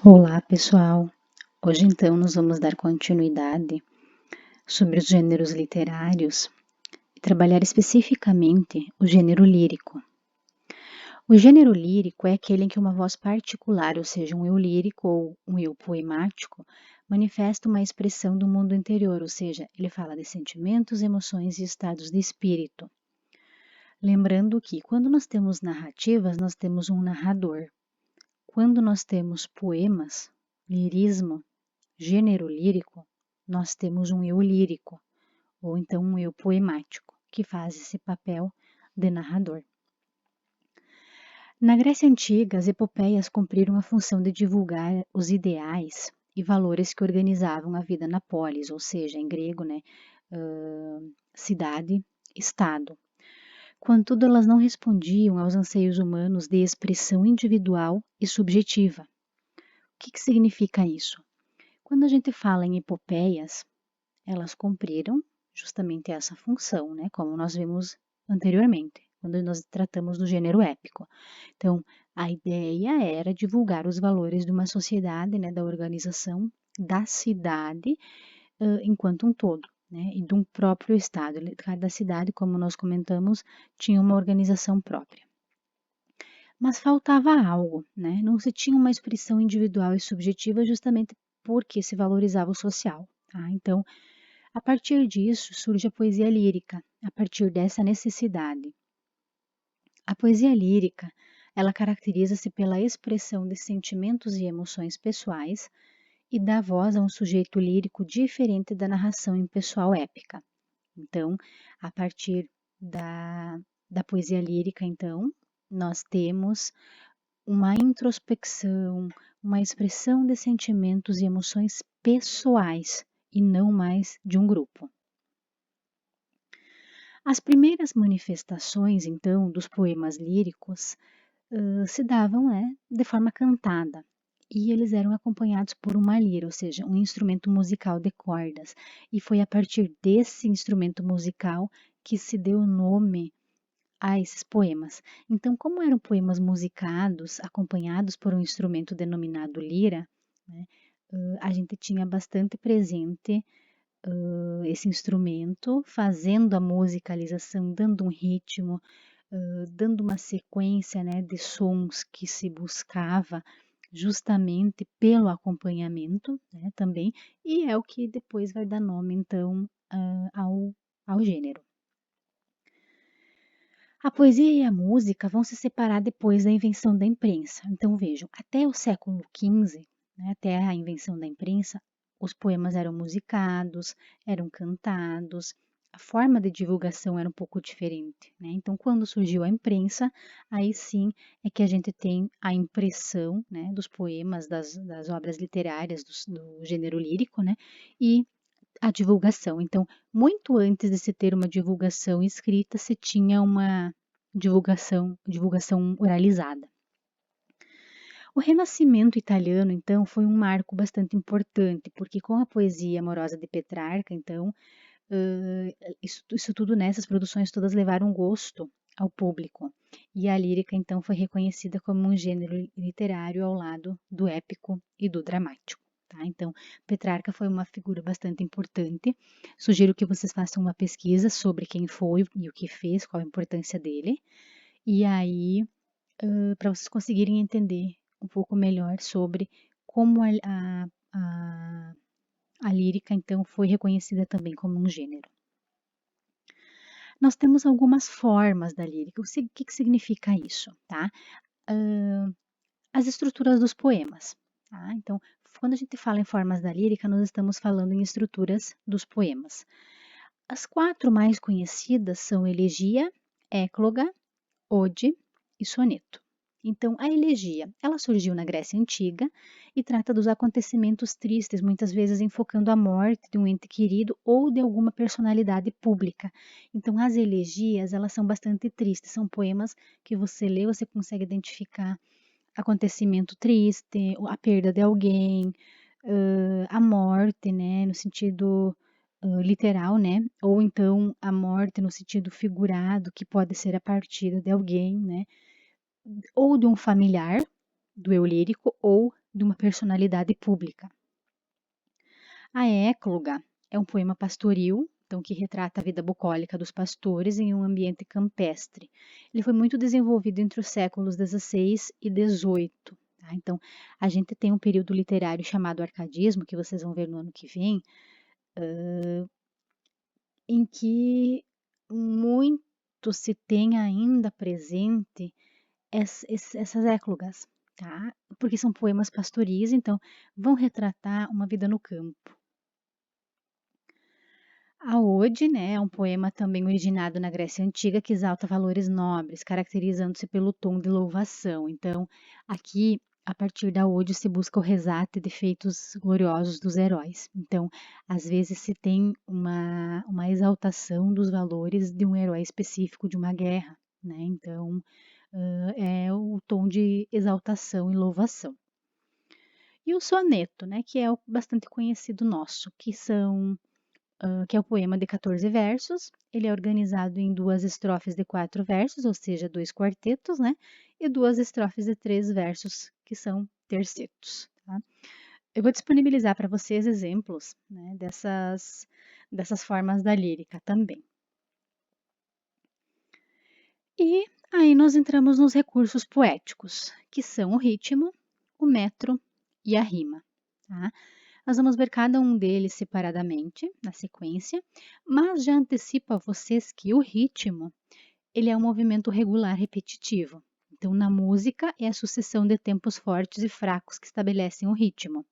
Olá, pessoal! Hoje então nós vamos dar continuidade sobre os gêneros literários e trabalhar especificamente o gênero lírico. O gênero lírico é aquele em que uma voz particular, ou seja, um eu lírico ou um eu poemático, manifesta uma expressão do mundo interior, ou seja, ele fala de sentimentos, emoções e estados de espírito. Lembrando que quando nós temos narrativas, nós temos um narrador. Quando nós temos poemas, lirismo, gênero lírico, nós temos um eu lírico, ou então um eu poemático, que faz esse papel de narrador. Na Grécia Antiga, as epopeias cumpriram a função de divulgar os ideais e valores que organizavam a vida na polis, ou seja, em grego, cidade, estado. Contudo, elas não respondiam aos anseios humanos de expressão individual e subjetiva. O que significa isso? Quando a gente fala em epopeias, elas cumpriram justamente essa função, né? Como nós vimos anteriormente, quando nós tratamos do gênero épico. Então, a ideia era divulgar os valores de uma sociedade, né? Da organização da cidade enquanto um todo, né? E de um próprio estado. Cada cidade, como nós comentamos, tinha uma organização própria. Mas faltava algo, né? Não se tinha uma expressão individual e subjetiva justamente porque se valorizava o social. Tá? Então, a partir disso surge a poesia lírica, a partir dessa necessidade. A poesia lírica, ela caracteriza-se pela expressão de sentimentos e emoções pessoais e dá voz a um sujeito lírico diferente da narração impessoal épica. Então, a partir da poesia lírica, então, nós temos uma introspecção, uma expressão de sentimentos e emoções pessoais e não mais de um grupo. As primeiras manifestações, então, dos poemas líricos se davam de forma cantada e eles eram acompanhados por uma lira, ou seja, um instrumento musical de cordas. E foi a partir desse instrumento musical que se deu o nome a esses poemas. Então, como eram poemas musicados, acompanhados por um instrumento denominado lira, né, a gente tinha bastante presente esse instrumento, fazendo a musicalização, dando um ritmo, dando uma sequência, né, de sons que se buscava justamente pelo acompanhamento, né, também, e é o que depois vai dar nome, então, ao gênero. A poesia e a música vão se separar depois da invenção da imprensa. Então, vejam, até o século XV, né, até a invenção da imprensa, os poemas eram musicados, eram cantados, a forma de divulgação era um pouco diferente, né? Então, quando surgiu a imprensa, aí sim é que a gente tem a impressão, né, dos poemas, das obras literárias do gênero lírico, né? E a divulgação. Então, muito antes de se ter uma divulgação escrita, se tinha uma divulgação oralizada. O Renascimento italiano, então, foi um marco bastante importante, porque com a poesia amorosa de Petrarca, então, isso tudo nessas produções todas levaram gosto ao público. E a lírica, então, foi reconhecida como um gênero literário ao lado do épico e do dramático. Tá? Então, Petrarca foi uma figura bastante importante. Sugiro que vocês façam uma pesquisa sobre quem foi e o que fez, qual a importância dele. E aí, para vocês conseguirem entender um pouco melhor sobre como a lírica, então, foi reconhecida também como um gênero. Nós temos algumas formas da lírica. O que significa isso? Tá? As estruturas dos poemas. Tá? Então, quando a gente fala em formas da lírica, nós estamos falando em estruturas dos poemas. As 4 mais conhecidas são elegia, écloga, ode e soneto. Então, a elegia, ela surgiu na Grécia Antiga e trata dos acontecimentos tristes, muitas vezes enfocando a morte de um ente querido ou de alguma personalidade pública. Então, as elegias, elas são bastante tristes, são poemas que você lê, você consegue identificar acontecimento triste, a perda de alguém, a morte, né, no sentido literal, né, ou então a morte no sentido figurado, que pode ser a partida de alguém, né, ou de um familiar do eu lírico ou de uma personalidade pública. A Écloga é um poema pastoril, então que retrata a vida bucólica dos pastores em um ambiente campestre. Ele foi muito desenvolvido entre os séculos XVI e XVIII. Tá? Então, a gente tem um período literário chamado arcadismo, que vocês vão ver no ano que vem, em que muito se tem ainda presente essas éclogas, tá? Porque são poemas pastoris, então vão retratar uma vida no campo. A Ode, né, é um poema também originado na Grécia Antiga que exalta valores nobres, caracterizando-se pelo tom de louvação. Então, aqui, a partir da Ode, se busca o resgate de feitos gloriosos dos heróis. Então, às vezes se tem uma exaltação dos valores de um herói específico de uma guerra, né? Então, é o tom de exaltação e louvação. E o soneto, né, que é bastante conhecido nosso, que é o poema de 14 versos. Ele é organizado em 2 estrofes de 4 versos, ou seja, 2 quartetos, né? E 2 estrofes de 3 versos, que são tercetos. Tá? Eu vou disponibilizar para vocês exemplos, né, dessas formas da lírica também. E aí nós entramos nos recursos poéticos, que são o ritmo, o metro e a rima. Tá? Nós vamos ver cada um deles separadamente, na sequência, mas já antecipo a vocês que o ritmo, ele é um movimento regular repetitivo. Então, na música, é a sucessão de tempos fortes e fracos que estabelecem o ritmo.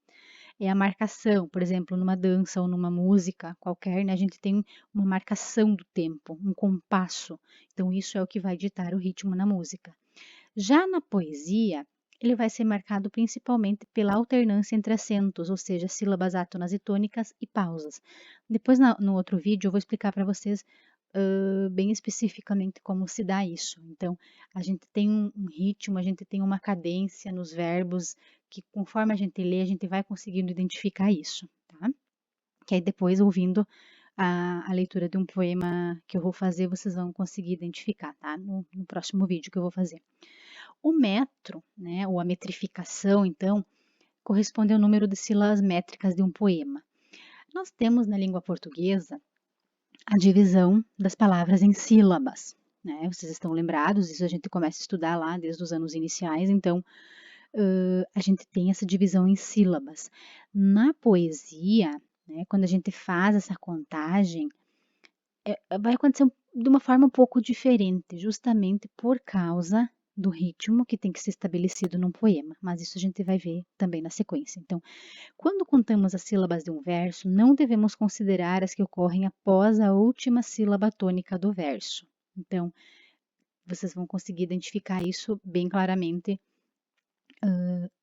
É a marcação, por exemplo, numa dança ou numa música qualquer, né, a gente tem uma marcação do tempo, um compasso. Então, isso é o que vai ditar o ritmo na música. Já na poesia, ele vai ser marcado principalmente pela alternância entre acentos, ou seja, sílabas átonas e tônicas e pausas. Depois, no outro vídeo, eu vou explicar para vocês bem especificamente como se dá isso. Então, a gente tem um ritmo, a gente tem uma cadência nos verbos, que conforme a gente lê, a gente vai conseguindo identificar isso, tá? Que aí depois, ouvindo a leitura de um poema que eu vou fazer, vocês vão conseguir identificar, tá? No próximo vídeo que eu vou fazer. O metro, né, ou a metrificação, então, corresponde ao número de sílabas métricas de um poema. Nós temos na língua portuguesa a divisão das palavras em sílabas, né? Vocês estão lembrados, isso a gente começa a estudar lá desde os anos iniciais, então a gente tem essa divisão em sílabas. Na poesia, né, quando a gente faz essa contagem, vai acontecer de uma forma um pouco diferente, justamente por causa do ritmo que tem que ser estabelecido num poema, mas isso a gente vai ver também na sequência. Então, quando contamos as sílabas de um verso, não devemos considerar as que ocorrem após a última sílaba tônica do verso. Então, vocês vão conseguir identificar isso bem claramente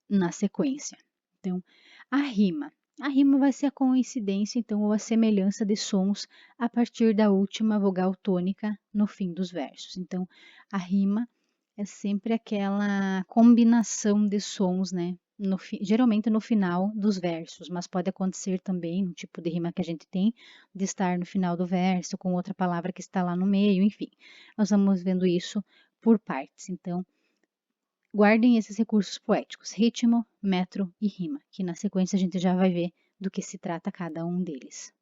na sequência. Então, a rima. A rima vai ser a coincidência, então, ou a semelhança de sons a partir da última vogal tônica no fim dos versos. Então, a rima é sempre aquela combinação de sons, né? Geralmente no final dos versos, mas pode acontecer também no tipo de rima que a gente tem, de estar no final do verso com outra palavra que está lá no meio, enfim. Nós vamos vendo isso por partes. Então, guardem esses recursos poéticos, ritmo, metro e rima, que na sequência a gente já vai ver do que se trata cada um deles.